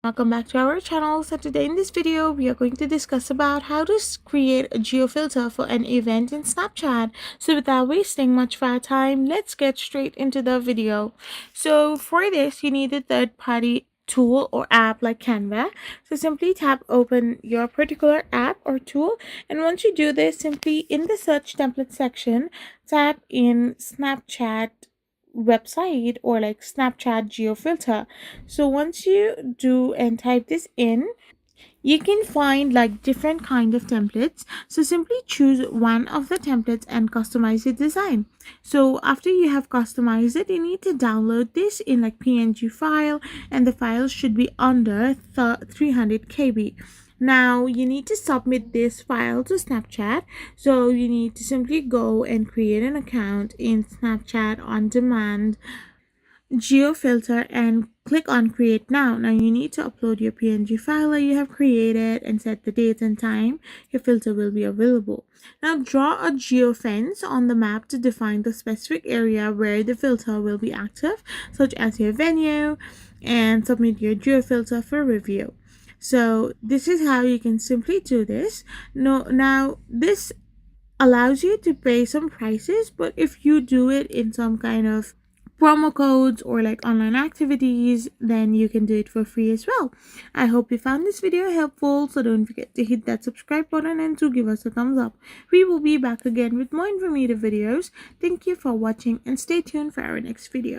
Welcome back to our channel. So today in this video we are going to discuss about how to create a geofilter for an event in Snapchat. So without wasting much of our time, let's get straight into the video. So for this you need a third-party tool or app like Canva. So simply tap open your particular app or tool, and once you do this, simply in the search template section tap in Snapchat website or like Snapchat geofilter. So once you do and type this in, you can find like different kind of templates. So simply choose one of the templates and customize the design. So after you have customized it, you need to download this in like PNG file, and the file should be under 300 KB. Now you need to submit this file to Snapchat. So you need to simply go and create an account in Snapchat on demand Geofilter and click on create now. Now you need to upload your PNG file that you have created and set the date and time your filter will be available. Now draw a geofence on the map to define the specific area where the filter will be active, such as your venue, and submit your geofilter for review. So this is how you can simply do this. Now this allows you to pay some prices, but if you do it in some kind of promo codes or like online activities, then you can do it for free as well. I hope you found this video helpful, so don't forget to hit that subscribe button and to give us a thumbs up. We will be back again with more informative videos. Thank you for watching and stay tuned for our next video.